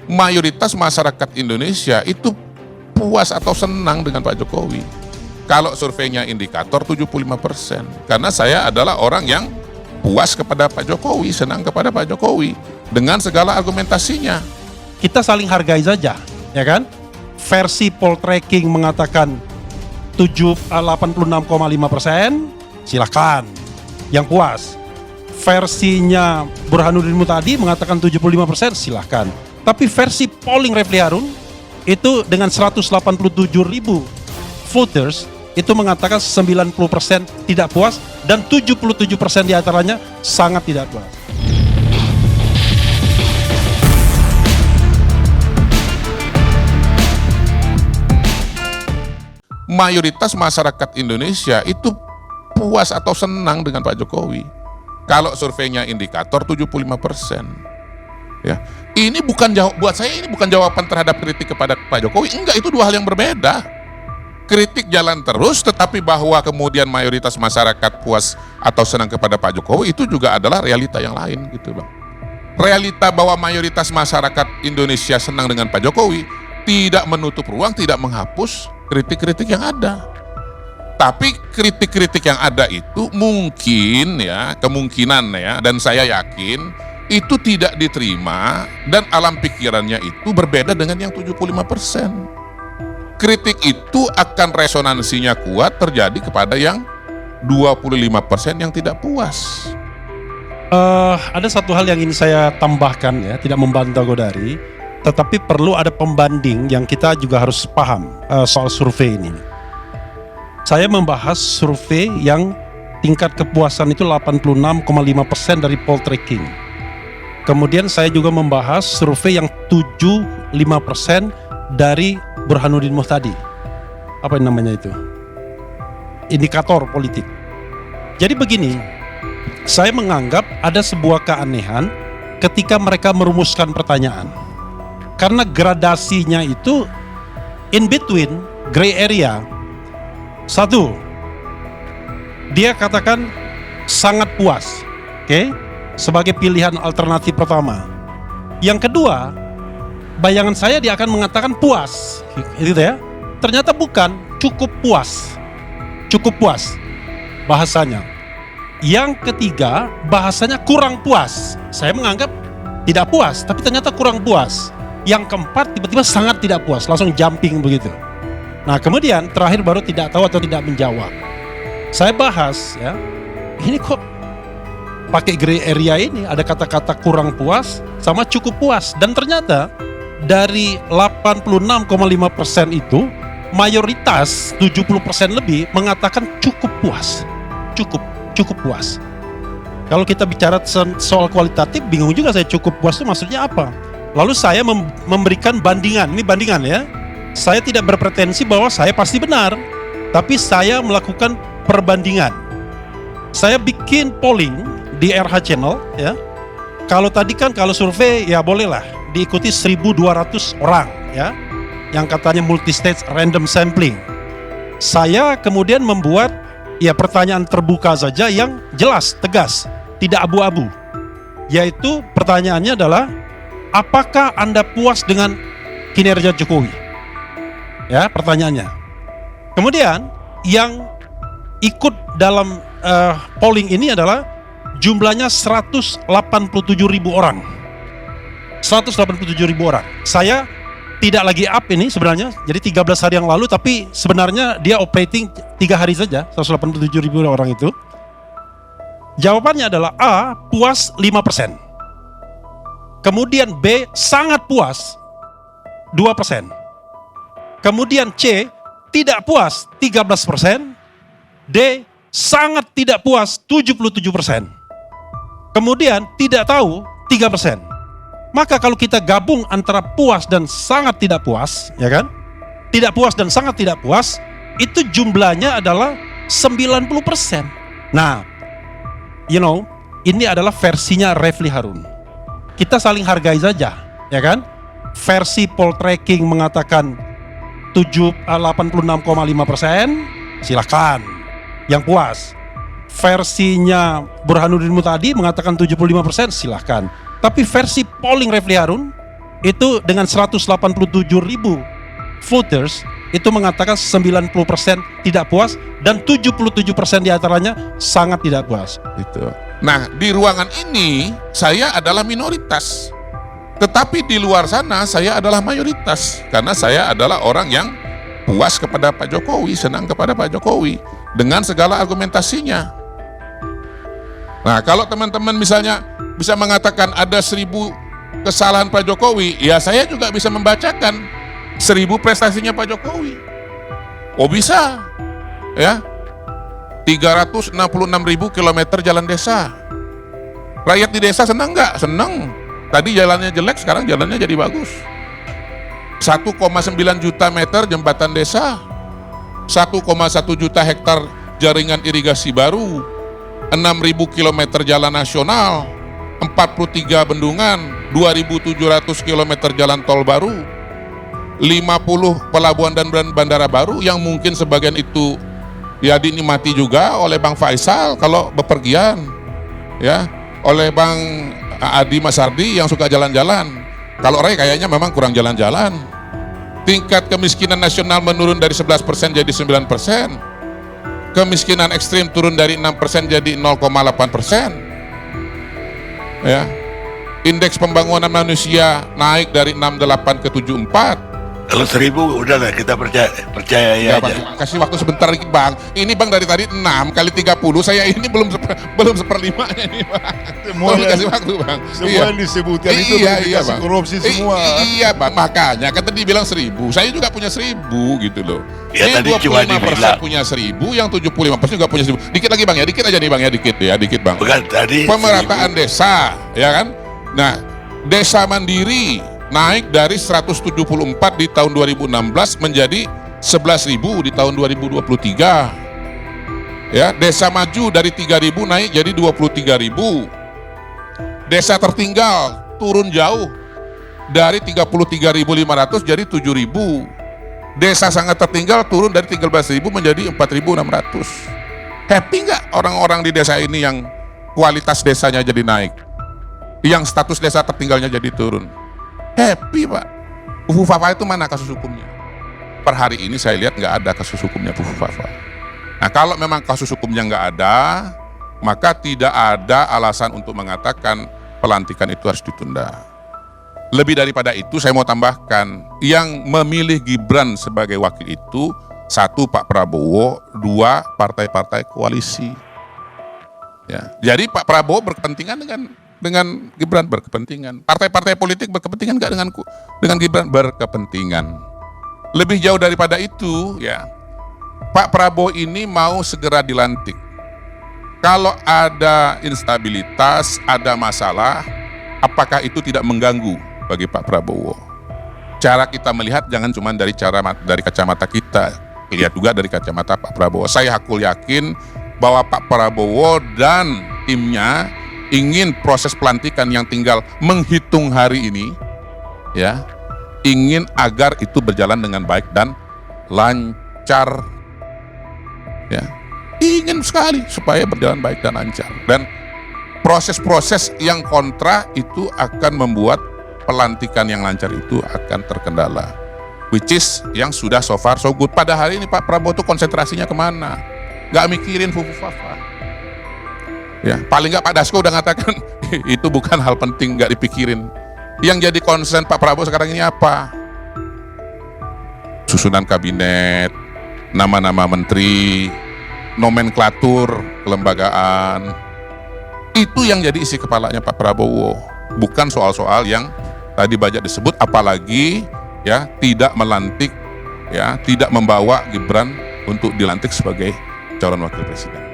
mayoritas masyarakat Indonesia itu puas atau senang dengan Pak Jokowi. Kalau surveinya indikator 75%. Karena saya adalah orang yang puas kepada Pak Jokowi, senang kepada Pak Jokowi dengan segala argumentasinya. Kita saling hargai saja, ya kan? Versi Poltreking mengatakan 86,5%, silakan. Yang puas. Versinya Burhanuddin Muhtadi mengatakan 75%, silakan. Tapi versi polling Refli Harun itu dengan 187.000 voters itu mengatakan 90% tidak puas dan 77% diantaranya sangat tidak puas. Mayoritas masyarakat Indonesia itu puas atau senang dengan Pak Jokowi. Kalau surveinya indikator 75%. Ya. Ini bukan buat saya ini bukan jawaban terhadap kritik kepada Pak Jokowi. Enggak, itu dua hal yang berbeda. Kritik jalan terus, tetapi bahwa kemudian mayoritas masyarakat puas atau senang kepada Pak Jokowi itu juga adalah realita yang lain gitu, Bang. Realita bahwa mayoritas masyarakat Indonesia senang dengan Pak Jokowi tidak menutup ruang, tidak menghapus kritik-kritik yang ada. Tapi kritik-kritik yang ada itu mungkin ya, kemungkinan ya, dan saya yakin itu tidak diterima dan alam pikirannya itu berbeda dengan yang 75%. Kritik itu akan resonansinya kuat terjadi kepada yang 25% yang tidak puas. Ada satu hal yang ingin saya tambahkan ya, tidak membantah Godari, tetapi perlu ada pembanding yang kita juga harus paham soal survei ini. Saya membahas survei yang tingkat kepuasan itu 86,5% dari Poltreking. Kemudian saya juga membahas survei yang 75% dari Burhanuddin Muhtadi. Apa yang namanya itu? Indikator politik. Jadi begini, saya menganggap ada sebuah keanehan ketika mereka merumuskan pertanyaan. Karena gradasinya itu in between, gray area. Satu, dia katakan sangat puas, oke? Sebagai pilihan alternatif pertama. Yang kedua, bayangan saya dia akan mengatakan puas, gitu ya. Ternyata bukan, cukup puas bahasanya. Yang ketiga, bahasanya kurang puas. Saya menganggap tidak puas, tapi ternyata kurang puas. Yang keempat, tiba-tiba sangat tidak puas, langsung jumping begitu. Nah kemudian terakhir baru tidak tahu atau tidak menjawab. Saya bahas ya, ini kok pakai gray area ini, ada kata-kata kurang puas sama cukup puas. Dan ternyata dari 86,5% itu mayoritas 70% lebih mengatakan cukup puas. Cukup puas. Kalau kita bicara soal kualitatif, bingung juga saya cukup puas itu maksudnya apa. Lalu saya memberikan bandingan, ini bandingan ya. Saya tidak berpretensi bahwa saya pasti benar, tapi saya melakukan perbandingan. Saya bikin polling di RH Channel ya. Kalau tadi kan kalau survei ya bolehlah diikuti 1.200 orang ya, yang katanya multi-stage random sampling. Saya kemudian membuat ya pertanyaan terbuka saja yang jelas, tegas, tidak abu-abu. Yaitu pertanyaannya adalah, apakah Anda puas dengan kinerja Jokowi? Ya, pertanyaannya. Kemudian yang ikut dalam polling ini adalah jumlahnya 187.000 orang. 187.000 orang. Saya tidak lagi up ini sebenarnya, jadi 13 hari yang lalu, tapi sebenarnya dia operating 3 hari saja, 187.000 orang itu. Jawabannya adalah A, puas 5%. Kemudian B, sangat puas 2%. Kemudian C, tidak puas 13%. D, sangat tidak puas 77%. Kemudian tidak tahu 3%. Maka kalau kita gabung antara puas dan sangat tidak puas, ya kan? Tidak puas dan sangat tidak puas, itu jumlahnya adalah 90%. Nah, ini adalah versinya Refli Harun. Kita saling hargai saja, ya kan? Versi Poltreking mengatakan 86,5%, silakan. Yang puas. Versinya Burhanuddin Muhtadi mengatakan 75%, silakan. Tapi versi polling Refli Harun itu dengan 187.000 voters itu mengatakan 90% tidak puas dan 77% diantaranya sangat tidak puas. Itu. Nah, di ruangan ini saya adalah minoritas. Tetapi di luar sana saya adalah mayoritas. Karena saya adalah orang yang puas kepada Pak Jokowi, senang kepada Pak Jokowi dengan segala argumentasinya. Nah, kalau teman-teman misalnya bisa mengatakan ada 1000 kesalahan Pak Jokowi, ya saya juga bisa membacakan 1000 prestasinya Pak Jokowi. Oh bisa, ya. 366.000 kilometer jalan desa. Rakyat di desa senang nggak? Senang. Tadi jalannya jelek, sekarang jalannya jadi bagus. 1,9 juta meter jembatan desa, 1,1 juta hektar jaringan irigasi baru, 6.000 kilometer jalan nasional, 43 bendungan, 2.700 kilometer jalan tol baru, 50 pelabuhan dan bandara baru yang mungkin sebagian itu ya dinikmati juga oleh Bang Faisal kalau bepergian, ya, oleh Bang Adi Masardi yang suka jalan-jalan. Kalau Ray kayaknya memang kurang jalan-jalan. Tingkat kemiskinan nasional menurun dari 11% jadi 9%. Kemiskinan ekstrim turun dari 6% jadi 0,8%. Ya. Indeks pembangunan manusia naik dari 68 ke 74. Kalau 1000 udahlah kita percaya Ya, aja. Bang, kasih waktu sebentar lagi Bang. Ini Bang dari tadi 6 kali 30. Saya ini belum seperlimanya ini Bang. Semua Tolong yang- kasih waktu Bang. Semua yang disebutkan itu verifikasi Bang. korupsi semua. Iya Bang, makanya kan tadi bilang 1000. Saya juga punya 1000 gitu loh. Ya, Ini tadi cuma 25% dibilang. punya 1000, yang 75% juga punya 1000. Dikit lagi Bang ya, dikit aja nih Bang ya, dikit Bang. Bukan tadi Pemerataan desa, ya kan? Nah, desa mandiri naik dari 174 di tahun 2016 menjadi 11.000 di tahun 2023. Ya, desa maju dari 3.000 naik jadi 23.000. Desa tertinggal turun jauh dari 33.500 jadi 7.000. Desa sangat tertinggal turun dari 13.000 menjadi 4.600. Happy nggak orang-orang di desa ini yang kualitas desanya jadi naik, yang status desa tertinggalnya jadi turun? Happy Pak. Fufu Fafa itu mana kasus hukumnya? Per hari ini saya lihat nggak ada kasus hukumnya Fufu Fafa. Nah kalau memang kasus hukumnya nggak ada, maka tidak ada alasan untuk mengatakan pelantikan itu harus ditunda. Lebih daripada itu saya mau tambahkan, yang memilih Gibran sebagai wakil itu 1 Pak Prabowo, 2 partai-partai koalisi. Ya, jadi Pak Prabowo berkepentingan dengan Gibran, berkepentingan. Partai-partai politik berkepentingan nggak dengan Gibran? Berkepentingan. Lebih jauh daripada itu, ya, Pak Prabowo ini mau segera dilantik. Kalau ada instabilitas, ada masalah, apakah itu tidak mengganggu bagi Pak Prabowo? Cara kita melihat jangan cuma dari kacamata kita, lihat juga dari kacamata Pak Prabowo. Saya hakul yakin bahwa Pak Prabowo dan timnya ingin proses pelantikan yang tinggal menghitung hari ini, ya, ingin agar itu berjalan dengan baik dan lancar, ya, ingin sekali supaya berjalan baik dan lancar. Dan proses-proses yang kontra itu akan membuat pelantikan yang lancar itu akan terkendala, which is yang sudah so far so good. Pada hari ini Pak Prabowo itu konsentrasinya kemana? Gak mikirin Fufu Fafa. Ya, paling nggak Pak Dasko udah ngatakan itu bukan hal penting, nggak dipikirin. Yang jadi concern Pak Prabowo sekarang ini apa? Susunan kabinet, nama-nama menteri, nomenklatur kelembagaan. Itu yang jadi isi kepalanya Pak Prabowo, bukan soal-soal yang tadi banyak disebut, apalagi ya tidak melantik, ya tidak membawa Gibran untuk dilantik sebagai calon wakil presiden.